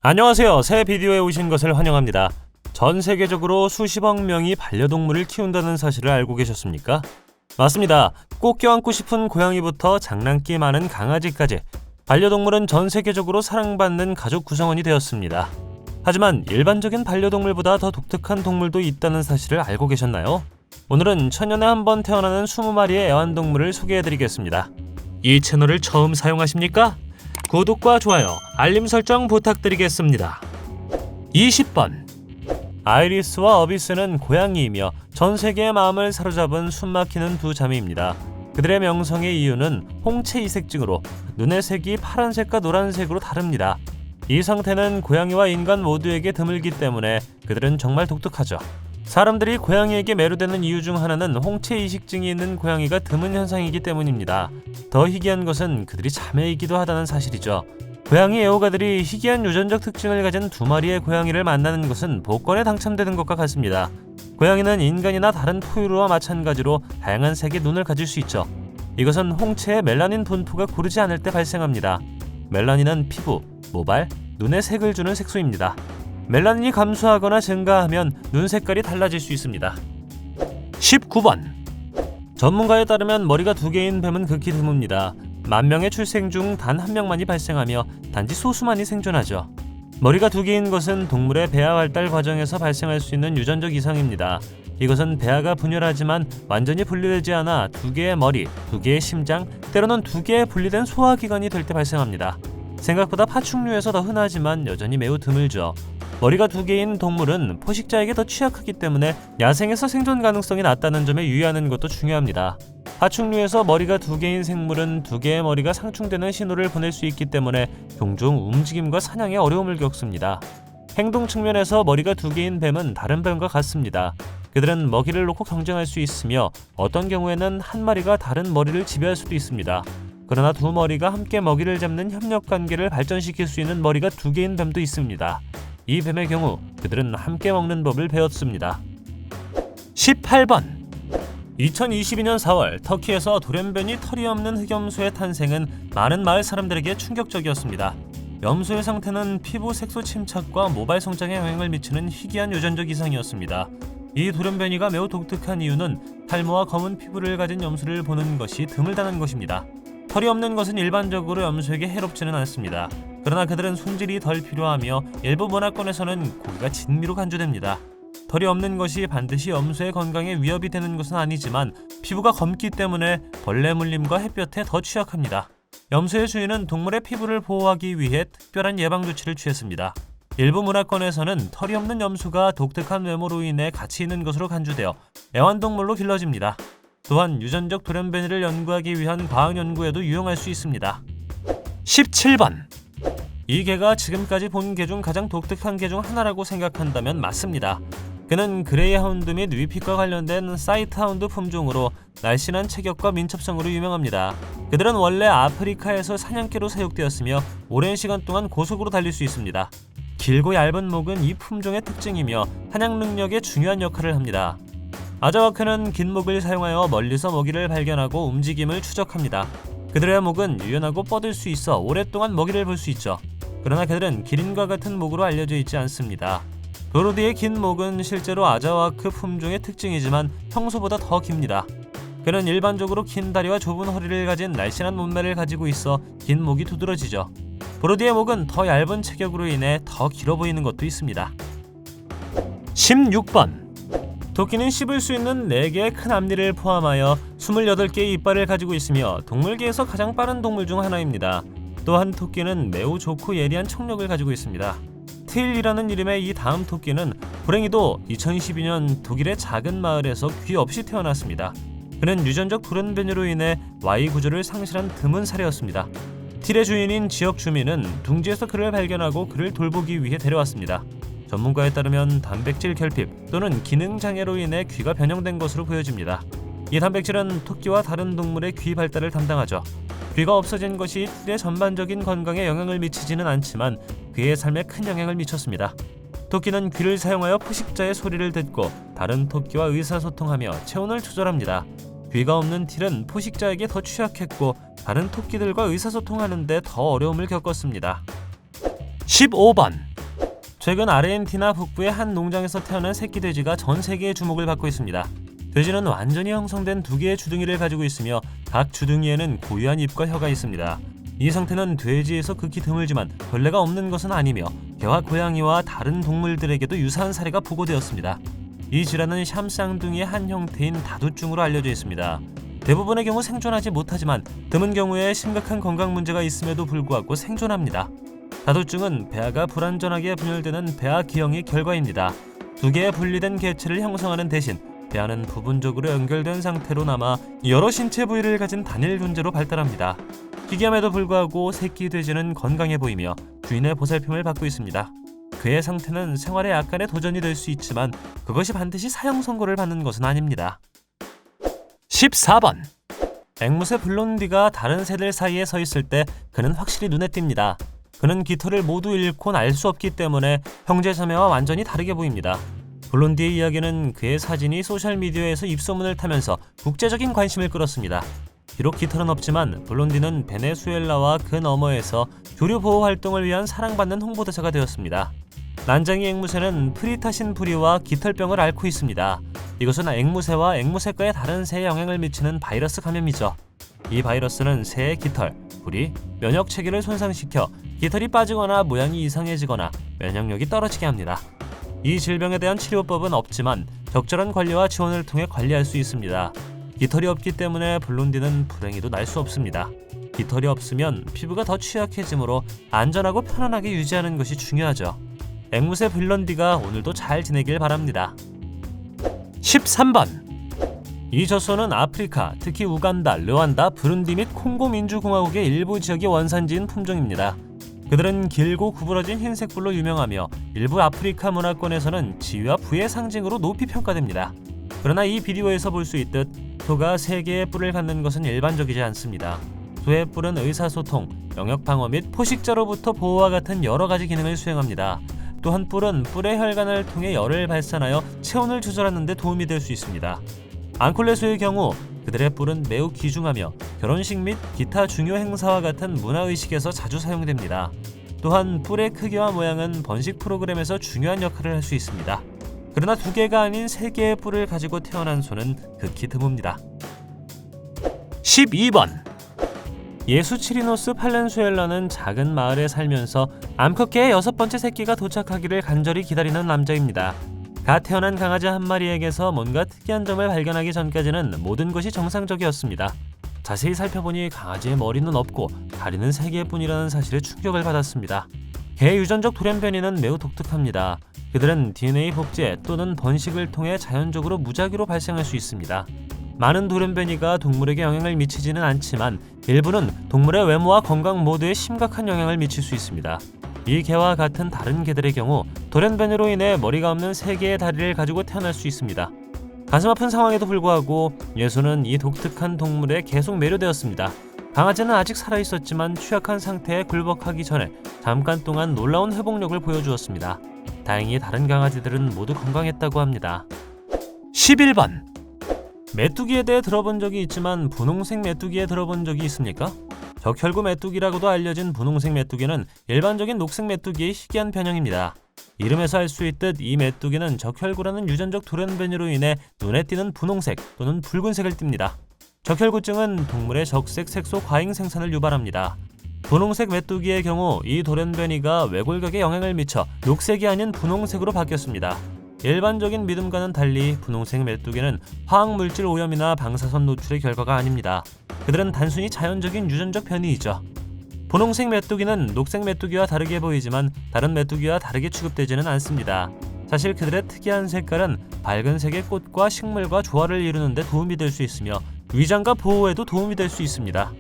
안녕하세요. 새 비디오에 오신 것을 환영합니다. 전 세계적으로 수십억 명이 반려동물을 키운다는 사실을 알고 계셨습니까? 맞습니다. 꼭 껴안고 싶은 고양이부터 장난기 많은 강아지까지 반려동물은 전 세계적으로 사랑받는 가족 구성원이 되었습니다. 하지만 일반적인 반려동물보다 더 독특한 동물도 있다는 사실을 알고 계셨나요? 오늘은 천년에 한 번 태어나는 20마리의 애완동물을 소개해드리겠습니다. 이 채널을 처음 사용하십니까? 구독과 좋아요, 알림 설정 부탁드리겠습니다. 20번 아이리스와 어비스는 고양이이며 전 세계의 마음을 사로잡은 숨막히는 두 자매입니다. 그들의 명성의 이유는 홍채 이색증으로 눈의 색이 파란색과 노란색으로 다릅니다. 이 상태는 고양이와 인간 모두에게 드물기 때문에 그들은 정말 독특하죠. 사람들이 고양이에게 매료되는 이유 중 하나는 홍채 이식증이 있는 고양이가 드문 현상이기 때문입니다. 더 희귀한 것은 그들이 자매이기도 하다는 사실이죠. 고양이 애호가들이 희귀한 유전적 특징을 가진 두 마리의 고양이를 만나는 것은 복권에 당첨되는 것과 같습니다. 고양이는 인간이나 다른 포유류와 마찬가지로 다양한 색의 눈을 가질 수 있죠. 이것은 홍채의 멜라닌 분포가 고르지 않을 때 발생합니다. 멜라닌은 피부, 모발, 눈의 색을 주는 색소입니다. 멜라닌이 감소하거나 증가하면 눈 색깔이 달라질 수 있습니다. 19번 전문가에 따르면 머리가 두 개인 뱀은 극히 드뭅니다. 10,000명의 출생 중 단 한 명만이 발생하며 단지 소수만이 생존하죠. 머리가 두 개인 것은 동물의 배아 발달 과정에서 발생할 수 있는 유전적 이상입니다. 이것은 배아가 분열하지만 완전히 분리되지 않아 두 개의 머리, 두 개의 심장, 때로는 두 개의 분리된 소화기관이 될 때 발생합니다. 생각보다 파충류에서 더 흔하지만 여전히 매우 드물죠. 머리가 두 개인 동물은 포식자에게 더 취약하기 때문에 야생에서 생존 가능성이 낮다는 점에 유의하는 것도 중요합니다. 파충류에서 머리가 두 개인 생물은 두 개의 머리가 상충되는 신호를 보낼 수 있기 때문에 종종 움직임과 사냥에 어려움을 겪습니다. 행동 측면에서 머리가 두 개인 뱀은 다른 뱀과 같습니다. 그들은 먹이를 놓고 경쟁할 수 있으며 어떤 경우에는 한 마리가 다른 머리를 지배할 수도 있습니다. 그러나 두 머리가 함께 먹이를 잡는 협력관계를 발전시킬 수 있는 머리가 두 개인 뱀도 있습니다. 이 뱀의 경우 그들은 함께 먹는 법을 배웠습니다. 18번 2022년 4월 터키에서 돌연변이 털이 없는 흑염소의 탄생은 많은 마을 사람들에게 충격적이었습니다. 염소의 상태는 피부 색소 침착과 모발 성장에 영향을 미치는 희귀한 유전적 이상이었습니다. 이 돌연변이가 매우 독특한 이유는 탈모와 검은 피부를 가진 염소를 보는 것이 드물다는 것입니다. 털이 없는 것은 일반적으로 염소에게 해롭지는 않습니다. 그러나 그들은 손질이 덜 필요하며 일부 문화권에서는 고기가 진미로 간주됩니다. 털이 없는 것이 반드시 염소의 건강에 위협이 되는 것은 아니지만 피부가 검기 때문에 벌레 물림과 햇볕에 더 취약합니다. 염소의 주인은 동물의 피부를 보호하기 위해 특별한 예방 조치를 취했습니다. 일부 문화권에서는 털이 없는 염소가 독특한 외모로 인해 가치 있는 것으로 간주되어 애완동물로 길러집니다. 또한 유전적 돌연변이를 연구하기 위한 과학 연구에도 유용할 수 있습니다. 17번 이 개가 지금까지 본 개 중 가장 독특한 개 중 하나라고 생각한다면 맞습니다. 그는 그레이하운드 및 위핏과 관련된 사이트하운드 품종으로 날씬한 체격과 민첩성으로 유명합니다. 그들은 원래 아프리카에서 사냥개로 사육되었으며 오랜 시간 동안 고속으로 달릴 수 있습니다. 길고 얇은 목은 이 품종의 특징이며 사냥 능력에 중요한 역할을 합니다. 아자와크는 긴 목을 사용하여 멀리서 먹이를 발견하고 움직임을 추적합니다. 그들의 목은 유연하고 뻗을 수 있어 오랫동안 먹이를 볼 수 있죠. 그러나 그들은 기린과 같은 목으로 알려져 있지 않습니다. 도로디의 긴 목은 실제로 아자와크 품종의 특징이지만 평소보다 더 깁니다. 그는 일반적으로 긴 다리와 좁은 허리를 가진 날씬한 몸매를 가지고 있어 긴 목이 두드러지죠. 브로디의 목은 더 얇은 체격으로 인해 더 길어 보이는 것도 있습니다. 16번 토끼는 씹을 수 있는 4개의 큰 앞니를 포함하여 28개의 이빨을 가지고 있으며 동물계에서 가장 빠른 동물 중 하나입니다. 또한 토끼는 매우 좋고 예리한 청력을 가지고 있습니다. 테일이라는 이름의 이 다음 토끼는 불행히도 2012년 독일의 작은 마을에서 귀 없이 태어났습니다. 그는 유전적 돌연변이로 인해 Y 구조를 상실한 드문 사례였습니다. 틸의 주인인 지역 주민은 둥지에서 그를 발견하고 그를 돌보기 위해 데려왔습니다. 전문가에 따르면 단백질 결핍 또는 기능장애로 인해 귀가 변형된 것으로 보여집니다. 이 단백질은 토끼와 다른 동물의 귀 발달을 담당하죠. 귀가 없어진 것이 틸의 전반적인 건강에 영향을 미치지는 않지만 그의 삶에 큰 영향을 미쳤습니다. 토끼는 귀를 사용하여 포식자의 소리를 듣고 다른 토끼와 의사소통하며 체온을 조절합니다. 귀가 없는 틸은 포식자에게 더 취약했고 다른 토끼들과 의사소통하는 데 더 어려움을 겪었습니다. 15번 최근 아르헨티나 북부의 한 농장에서 태어난 새끼 돼지가 전 세계의 주목을 받고 있습니다. 돼지는 완전히 형성된 두 개의 주둥이를 가지고 있으며 각 주둥이에는 고유한 입과 혀가 있습니다. 이 상태는 돼지에서 극히 드물지만 벌레가 없는 것은 아니며 개와 고양이와 다른 동물들에게도 유사한 사례가 보고되었습니다. 이 질환은 샴쌍둥이의 한 형태인 다두증으로 알려져 있습니다. 대부분의 경우 생존하지 못하지만 드문 경우에 심각한 건강 문제가 있음에도 불구하고 생존합니다. 다두증은 배아가 불완전하게 분열되는 배아 기형의 결과입니다. 두 개의 분리된 개체를 형성하는 대신 배아는 부분적으로 연결된 상태로 남아 여러 신체 부위를 가진 단일 존재로 발달합니다. 희귀함에도 불구하고 새끼 돼지는 건강해 보이며 주인의 보살핌을 받고 있습니다. 그의 상태는 생활에 약간의 도전이 될 수 있지만 그것이 반드시 사형 선고를 받는 것은 아닙니다. 14번. 앵무새 블론디가 다른 새들 사이에 서 있을 때 그는 확실히 눈에 띕니다. 그는 깃털을 모두 잃고 날 수 없기 때문에 형제 자매와 완전히 다르게 보입니다. 블론디의 이야기는 그의 사진이 소셜미디어에서 입소문을 타면서 국제적인 관심을 끌었습니다. 비록 깃털은 없지만 블론디는 베네수엘라와 그 너머에서 교류 보호 활동을 위한 사랑받는 홍보대사가 되었습니다. 난장이 앵무새는 프리타신 부리와 깃털병을 앓고 있습니다. 이것은 앵무새와 앵무새과의 다른 새에 영향을 미치는 바이러스 감염이죠. 이 바이러스는 새의 깃털, 부리, 면역 체계를 손상시켜 깃털이 빠지거나 모양이 이상해지거나 면역력이 떨어지게 합니다. 이 질병에 대한 치료법은 없지만 적절한 관리와 지원을 통해 관리할 수 있습니다. 깃털이 없기 때문에 블론디는 불행히도 날 수 없습니다. 깃털이 없으면 피부가 더 취약해지므로 안전하고 편안하게 유지하는 것이 중요하죠. 앵무새 블론디가 오늘도 잘 지내길 바랍니다. 13번. 이 젖소는 아프리카, 특히 우간다, 르완다, 부룬디 및 콩고 민주공화국의 일부 지역의 원산지인 품종입니다. 그들은 길고 구부러진 흰색 뿔로 유명하며 일부 아프리카 문화권에서는 지위와 부의 상징으로 높이 평가됩니다. 그러나 이 비디오에서 볼 수 있듯 소가 3개의 뿔을 갖는 것은 일반적이지 않습니다. 소의 뿔은 의사소통, 영역 방어 및 포식자로부터 보호와 같은 여러 가지 기능을 수행합니다. 또한 뿔은 뿔의 혈관을 통해 열을 발산하여 체온을 조절하는 데 도움이 될 수 있습니다. 앙콜레소의 경우 그들의 뿔은 매우 귀중하며 결혼식 및 기타 중요 행사와 같은 문화의식에서 자주 사용됩니다. 또한 뿔의 크기와 모양은 번식 프로그램에서 중요한 역할을 할 수 있습니다. 그러나 2개가 아닌 3개의 뿔을 가지고 태어난 소는 극히 드뭅니다. 12번. 예수치리노스 팔렌수엘라는 작은 마을에 살면서 암컷계의 6번째 새끼가 도착하기를 간절히 기다리는 남자입니다. 갓 태어난 강아지 한 마리에게서 뭔가 특이한 점을 발견하기 전까지는 모든 것이 정상적이었습니다. 자세히 살펴보니 강아지의 머리는 없고 다리는 3개일 뿐이라는 사실에 충격을 받았습니다. 개 유전적 돌연변이는 매우 독특합니다. 그들은 DNA 복제 또는 번식을 통해 자연적으로 무작위로 발생할 수 있습니다. 많은 돌연변이가 동물에게 영향을 미치지는 않지만 일부는 동물의 외모와 건강 모두에 심각한 영향을 미칠 수 있습니다. 이 개와 같은 다른 개들의 경우 돌연변이로 인해 머리가 없는 3개의 다리를 가지고 태어날 수 있습니다. 가슴 아픈 상황에도 불구하고 예수는 이 독특한 동물에 계속 매료되었습니다. 강아지는 아직 살아있었지만 취약한 상태에 굴복하기 전에 잠깐 동안 놀라운 회복력을 보여주었습니다. 다행히 다른 강아지들은 모두 건강했다고 합니다. 11번. 메뚜기에 대해 들어본 적이 있지만 분홍색 메뚜기에 들어본 적이 있습니까? 적혈구 메뚜기라고도 알려진 분홍색 메뚜기는 일반적인 녹색 메뚜기의 희귀한 변형입니다. 이름에서 알 수 있듯 이 메뚜기는 적혈구라는 유전적 돌연변이로 인해 눈에 띄는 분홍색 또는 붉은색을 띱니다. 적혈구증은 동물의 적색 색소 과잉 생산을 유발합니다. 분홍색 메뚜기의 경우 이 돌연변이가 외골격에 영향을 미쳐 녹색이 아닌 분홍색으로 바뀌었습니다. 일반적인 믿음과는 달리 분홍색 메뚜기는 화학물질 오염이나 방사선 노출의 결과가 아닙니다. 그들은 단순히 자연적인 유전적 변이이죠. 분홍색 메뚜기는 녹색 메뚜기와 다르게 보이지만 다른 메뚜기와 다르게 취급되지는 않습니다. 사실 그들의 특이한 색깔은 밝은 색의 꽃과 식물과 조화를 이루는 데 도움이 될 수 있으며 위장과 보호에도 도움이 될 수 있습니다.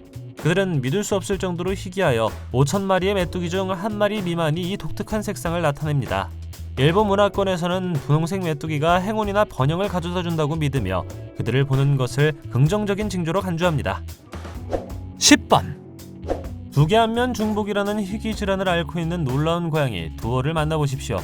그들은 믿을 수 없을 정도로 희귀하여 5,000마리의 메뚜기 중 1마리 미만이 이 독특한 색상을 나타냅니다. 일부 문화권에서는 분홍색 메뚜기가 행운이나 번영을 가져다 준다고 믿으며 그들을 보는 것을 긍정적인 징조로 간주합니다. 10번. 두개안면 중복이라는 희귀 질환을 앓고 있는 놀라운 고양이 두어를 만나보십시오.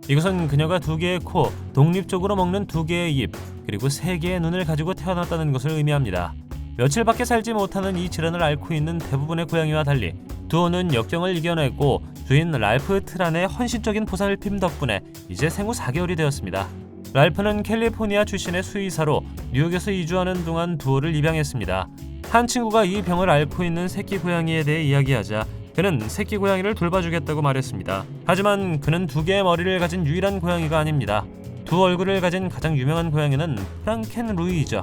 이것은 그녀가 2개의 코, 독립적으로 먹는 2개의 입, 그리고 3개의 눈을 가지고 태어났다는 것을 의미합니다. 며칠밖에 살지 못하는 이 질환을 앓고 있는 대부분의 고양이와 달리 두오는 역경을 이겨내고 주인 랄프 트란의 헌신적인 보살핌 덕분에 이제 생후 4개월이 되었습니다. 랄프는 캘리포니아 출신의 수의사로 뉴욕에서 이주하는 동안 두오를 입양했습니다. 한 친구가 이 병을 앓고 있는 새끼 고양이에 대해 이야기하자 그는 새끼 고양이를 돌봐주겠다고 말했습니다. 하지만 그는 2개의 머리를 가진 유일한 고양이가 아닙니다. 2 얼굴을 가진 가장 유명한 고양이는 프랑켄 루이이죠.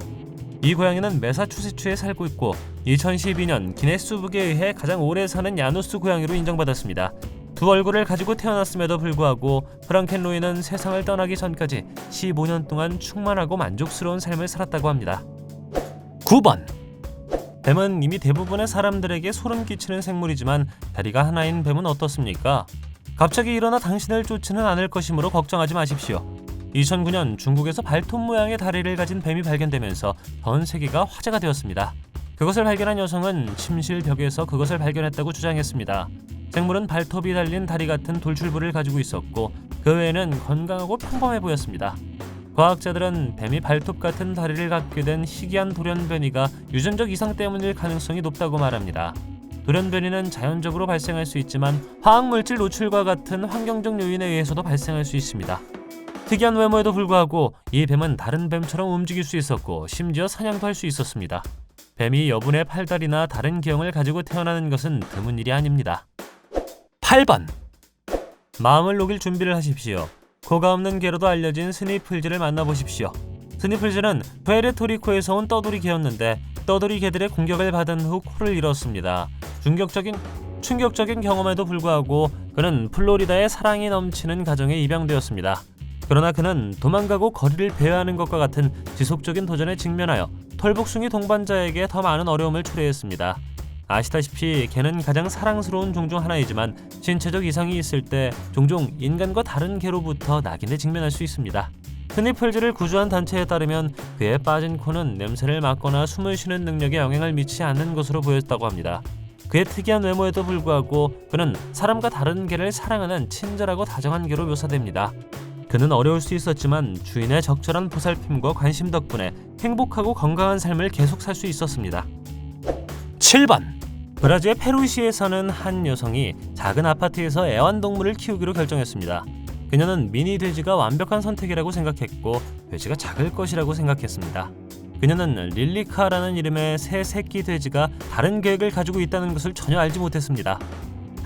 이 고양이는 매사추세츠에 살고 있고 2012년 기네스북에 의해 가장 오래 사는 야누스 고양이로 인정받았습니다. 2 얼굴을 가지고 태어났음에도 불구하고 프랑켄 루이는 세상을 떠나기 전까지 15년 동안 충만하고 만족스러운 삶을 살았다고 합니다. 9번. 뱀은 이미 대부분의 사람들에게 소름 끼치는 생물이지만 다리가 하나인 뱀은 어떻습니까? 갑자기 일어나 당신을 쫓지는 않을 것이므로 걱정하지 마십시오. 2009년 중국에서 발톱 모양의 다리를 가진 뱀이 발견되면서 전 세계가 화제가 되었습니다. 그것을 발견한 여성은 침실 벽에서 그것을 발견했다고 주장했습니다. 생물은 발톱이 달린 다리 같은 돌출부를 가지고 있었고 그 외에는 건강하고 평범해 보였습니다. 과학자들은 뱀이 발톱 같은 다리를 갖게 된 희귀한 돌연변이가 유전적 이상 때문일 가능성이 높다고 말합니다. 돌연변이는 자연적으로 발생할 수 있지만 화학물질 노출과 같은 환경적 요인에 의해서도 발생할 수 있습니다. 특이한 외모에도 불구하고 이 뱀은 다른 뱀처럼 움직일 수 있었고 심지어 사냥도 할 수 있었습니다. 뱀이 여분의 팔다리나 다른 기형을 가지고 태어나는 것은 드문 일이 아닙니다. 8번. 마음을 녹일 준비를 하십시오. 코가 없는 개로도 알려진 스니플즈를 만나보십시오. 스니플즈는 푸에르토리코에서 온 떠돌이 개였는데 떠돌이 개들의 공격을 받은 후 코를 잃었습니다. 충격적인 경험에도 불구하고 그는 플로리다의 사랑이 넘치는 가정에 입양되었습니다. 그러나 그는 도망가고 거리를 배회하는 것과 같은 지속적인 도전에 직면하여 털복숭이 동반자에게 더 많은 어려움을 초래했습니다. 아시다시피 개는 가장 사랑스러운 종 중 하나이지만 신체적 이상이 있을 때 종종 인간과 다른 개로부터 낙인에 직면할 수 있습니다. 스니플즈를 구조한 단체에 따르면 그의 빠진 코는 냄새를 맡거나 숨을 쉬는 능력에 영향을 미치지 않는 것으로 보였다고 합니다. 그의 특이한 외모에도 불구하고 그는 사람과 다른 개를 사랑하는 친절하고 다정한 개로 묘사됩니다. 그는 어려울 수 있었지만 주인의 적절한 보살핌과 관심 덕분에 행복하고 건강한 삶을 계속 살 수 있었습니다. 7번. 브라질의 페루시에 사는 한 여성이 작은 아파트에서 애완동물을 키우기로 결정했습니다. 그녀는 미니 돼지가 완벽한 선택이라고 생각했고 돼지가 작을 것이라고 생각했습니다. 그녀는 릴리카라는 이름의 새 새끼 돼지가 다른 계획을 가지고 있다는 것을 전혀 알지 못했습니다.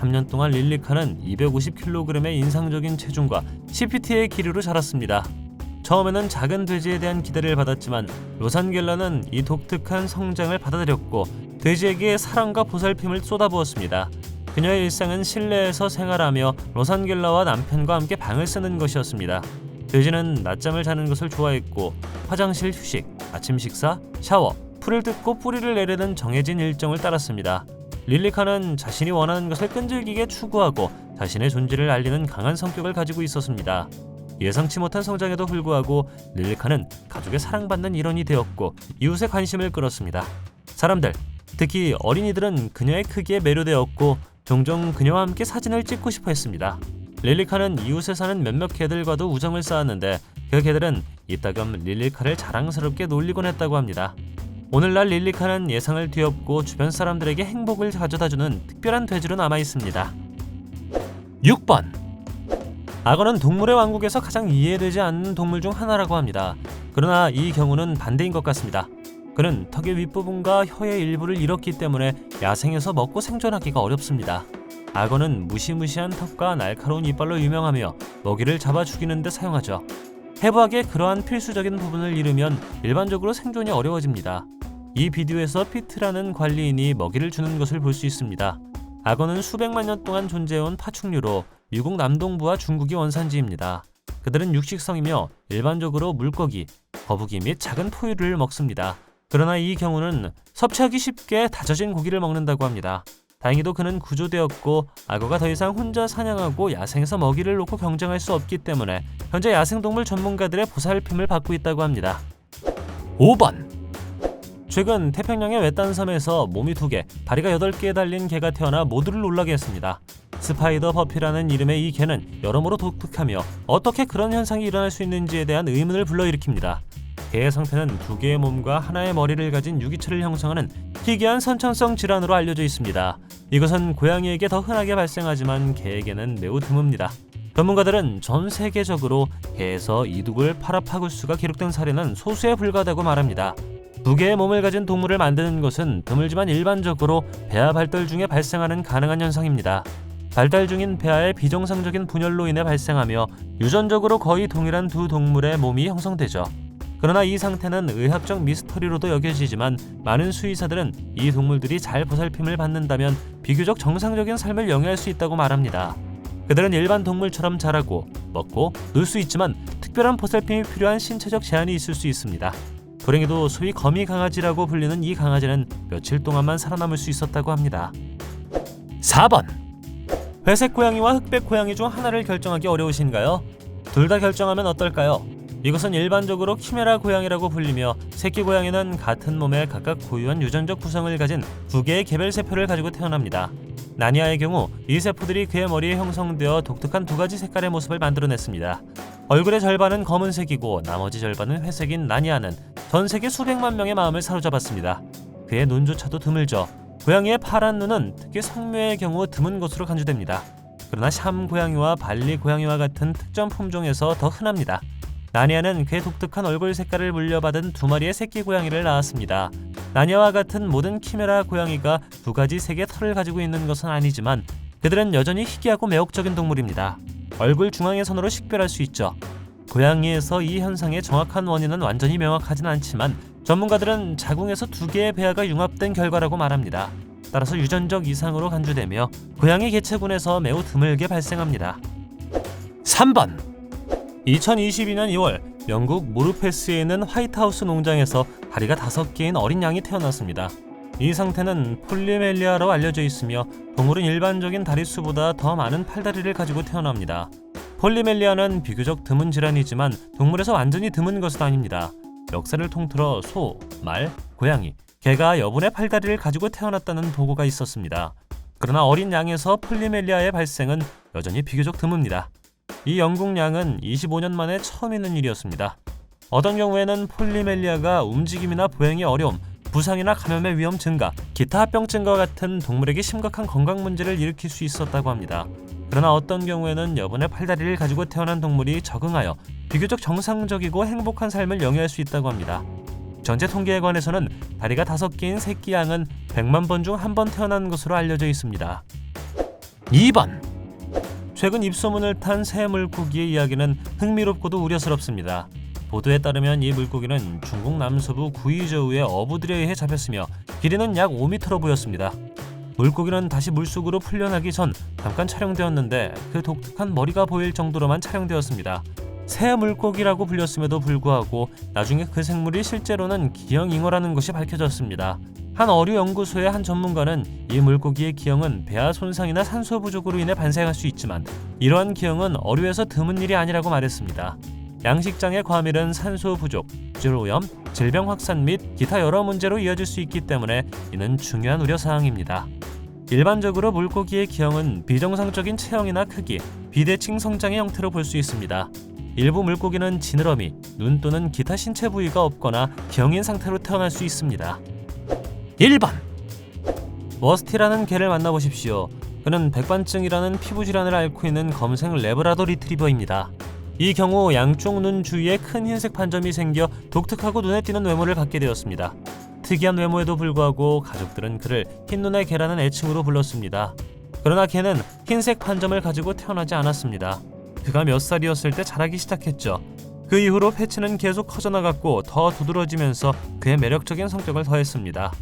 3년 동안 릴리카는 250kg의 인상적인 체중과 CPT의 기류로 자랐습니다. 처음에는 작은 돼지에 대한 기대를 받았지만 로산겔라는 이 독특한 성장을 받아들였고 돼지에게 사랑과 보살핌을 쏟아부었습니다. 그녀의 일상은 실내에서 생활하며 로산겔라와 남편과 함께 방을 쓰는 것이었습니다. 돼지는 낮잠을 자는 것을 좋아했고 화장실 휴식, 아침 식사, 샤워, 풀을 뜯고 뿌리를 내리는 정해진 일정을 따랐습니다. 릴리카는 자신이 원하는 것을 끈질기게 추구하고 자신의 존재를 알리는 강한 성격을 가지고 있었습니다. 예상치 못한 성장에도 불구하고 릴리카는 가족의 사랑받는 일원이 되었고 이웃의 관심을 끌었습니다. 사람들, 특히 어린이들은 그녀의 크기에 매료되었고 종종 그녀와 함께 사진을 찍고 싶어 했습니다. 릴리카는 이웃에 사는 몇몇 개들과도 우정을 쌓았는데 그 개들은 이따금 릴리카를 자랑스럽게 놀리곤 했다고 합니다. 오늘날 릴리카는 예상을 뒤엎고 주변 사람들에게 행복을 가져다주는 특별한 돼지로 남아있습니다. 6번. 악어는 동물의 왕국에서 가장 이해되지 않는 동물 중 하나라고 합니다. 그러나 이 경우는 반대인 것 같습니다. 그는 턱의 윗부분과 혀의 일부를 잃었기 때문에 야생에서 먹고 생존하기가 어렵습니다. 악어는 무시무시한 턱과 날카로운 이빨로 유명하며 먹이를 잡아 죽이는 데 사용하죠. 해부학의 그러한 필수적인 부분을 잃으면 일반적으로 생존이 어려워집니다. 이 비디오에서 피트라는 관리인이 먹이를 주는 것을 볼 수 있습니다. 악어는 수백만 년 동안 존재해온 파충류로 미국 남동부와 중국이 원산지입니다. 그들은 육식성이며 일반적으로 물고기, 거북이 및 작은 포유류를 먹습니다. 그러나 이 경우는 섭취하기 쉽게 다져진 고기를 먹는다고 합니다. 다행히도 그는 구조되었고 악어가 더 이상 혼자 사냥하고 야생에서 먹이를 놓고 경쟁할 수 없기 때문에 현재 야생동물 전문가들의 보살핌을 받고 있다고 합니다. 5번. 최근 태평양의 외딴 섬에서 몸이 2개, 다리가 8개에 달린 개가 태어나 모두를 놀라게 했습니다. 스파이더 버피라는 이름의 이 개는 여러모로 독특하며 어떻게 그런 현상이 일어날 수 있는지에 대한 의문을 불러일으킵니다. 개의 상태는 두 개의 몸과 하나의 머리를 가진 유기체를 형성하는 희귀한 선천성 질환으로 알려져 있습니다. 이것은 고양이에게 더 흔하게 발생하지만 개에게는 매우 드뭅니다. 전문가들은 전 세계적으로 개에서 이두굴 파라파구스가 기록된 사례는 소수에 불과하다고 말합니다. 두 개의 몸을 가진 동물을 만드는 것은 드물지만 일반적으로 배아 발달 중에 발생하는 가능한 현상입니다. 발달 중인 배아의 비정상적인 분열로 인해 발생하며 유전적으로 거의 동일한 두 동물의 몸이 형성되죠. 그러나 이 상태는 의학적 미스터리로도 여겨지지만 많은 수의사들은 이 동물들이 잘 보살핌을 받는다면 비교적 정상적인 삶을 영위할 수 있다고 말합니다. 그들은 일반 동물처럼 자라고 먹고 놀 수 있지만 특별한 보살핌이 필요한 신체적 제한이 있을 수 있습니다. 불행히도 소위 거미 강아지라고 불리는 이 강아지는 며칠 동안만 살아남을 수 있었다고 합니다. 4번. 회색 고양이와 흑백 고양이 중 하나를 결정하기 어려우신가요? 둘 다 결정하면 어떨까요? 이것은 일반적으로 키메라 고양이라고 불리며 새끼 고양이는 같은 몸에 각각 고유한 유전적 구성을 가진 두 개의 개별 세포를 가지고 태어납니다. 나니아의 경우 이 세포들이 그의 머리에 형성되어 독특한 두 가지 색깔의 모습을 만들어냈습니다. 얼굴의 절반은 검은색이고 나머지 절반은 회색인 나니아는 전 세계 수백만 명의 마음을 사로잡았습니다. 그의 눈조차도 드물죠. 고양이의 파란 눈은 특히 성묘의 경우 드문 것으로 간주됩니다. 그러나 샴 고양이와 발리 고양이와 같은 특정 품종에서 더 흔합니다. 나니아는 그의 독특한 얼굴 색깔을 물려받은 두 마리의 새끼 고양이를 낳았습니다. 나니아와 같은 모든 키메라 고양이가 두 가지 색의 털을 가지고 있는 것은 아니지만 그들은 여전히 희귀하고 매혹적인 동물입니다. 얼굴 중앙의 선으로 식별할 수 있죠. 고양이에서 이 현상의 정확한 원인은 완전히 명확하진 않지만 전문가들은 자궁에서 두 개의 배아가 융합된 결과라고 말합니다. 따라서 유전적 이상으로 간주되며 고양이 개체군에서 매우 드물게 발생합니다. 3번. 2022년 2월 영국 모르페스에 있는 화이트하우스 농장에서 다리가 5개인 어린 양이 태어났습니다. 이 상태는 폴리멜리아로 알려져 있으며 동물은 일반적인 다리수보다 더 많은 팔다리를 가지고 태어납니다. 폴리멜리아는 비교적 드문 질환이지만 동물에서 완전히 드문 것은 아닙니다. 역사를 통틀어 소, 말, 고양이, 개가 여분의 팔다리를 가지고 태어났다는 보고가 있었습니다. 그러나 어린 양에서 폴리멜리아의 발생은 여전히 비교적 드뭅니다. 이 영국 양은 25년 만에 처음 있는 일이었습니다. 어떤 경우에는 폴리멜리아가 움직임이나 보행의 어려움, 부상이나 감염의 위험 증가, 기타 합병증과 같은 동물에게 심각한 건강 문제를 일으킬 수 있었다고 합니다. 그러나 어떤 경우에는 여분의 팔다리를 가지고 태어난 동물이 적응하여 비교적 정상적이고 행복한 삶을 영위할 수 있다고 합니다. 전체 통계에 관해서는 다리가 5개인 새끼 양은 100만 번 중 1번 태어난 것으로 알려져 있습니다. 2번. 최근 입소문을 탄 새 물고기의 이야기는 흥미롭고도 우려스럽습니다. 보도에 따르면 이 물고기는 중국 남서부 구이저우의 어부들에 의해 잡혔으며 길이는 약 5m로 보였습니다. 물고기는 다시 물속으로 풀려나기 전 잠깐 촬영되었는데 그 독특한 머리가 보일 정도로만 촬영되었습니다. 새 물고기라고 불렸음에도 불구하고 나중에 그 생물이 실제로는 기형잉어라는 것이 밝혀졌습니다. 한 어류 연구소의 한 전문가는 이 물고기의 기형은 배아 손상이나 산소 부족으로 인해 발생할 수 있지만 이러한 기형은 어류에서 드문 일이 아니라고 말했습니다. 양식장의 과밀은 산소 부족, 질오염, 질병 확산 및 기타 여러 문제로 이어질 수 있기 때문에 이는 중요한 우려사항입니다. 일반적으로 물고기의 기형은 비정상적인 체형이나 크기, 비대칭 성장의 형태로 볼 수 있습니다. 일부 물고기는 지느러미, 눈 또는 기타 신체 부위가 없거나 기형인 상태로 태어날 수 있습니다. 1번. 머스티라는 개를 만나보십시오. 그는 백반증이라는 피부질환을 앓고 있는 검색 레브라도 리트리버입니다. 이 경우 양쪽 눈 주위에 큰 흰색 반점이 생겨 독특하고 눈에 띄는 외모를 갖게 되었습니다. 특이한 외모에도 불구하고 가족들은 그를 흰눈의 개라는 애칭으로 불렀습니다. 그러나 개는 흰색 반점을 가지고 태어나지 않았습니다. 그가 몇 살이었을 때 자라기 시작했죠. 그 이후로 패치는 계속 커져나갔고 더 두드러지면서 그의 매력적인 성격을 더했습니다.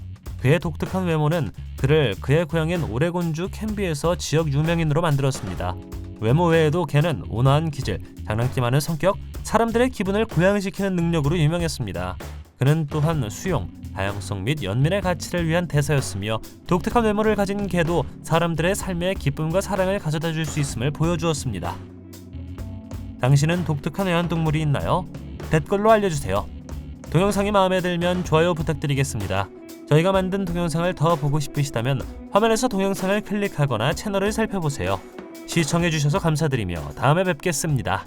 그의 독특한 외모는 그를 그의 고향인 오레곤주 캔비에서 지역 유명인으로 만들었습니다. 외모 외에도 개는 온화한 기질, 장난기 많은 성격, 사람들의 기분을 고양시키는 능력으로 유명했습니다. 그는 또한 수용, 다양성 및 연민의 가치를 위한 대사였으며 독특한 외모를 가진 개도 사람들의 삶에 기쁨과 사랑을 가져다 줄 수 있음을 보여주었습니다. 당신은 독특한 애완동물이 있나요? 댓글로 알려주세요. 동영상이 마음에 들면 좋아요 부탁드리겠습니다. 저희가 만든 동영상을 더 보고 싶으시다면 화면에서 동영상을 클릭하거나 채널을 살펴보세요. 시청해주셔서 감사드리며 다음에 뵙겠습니다.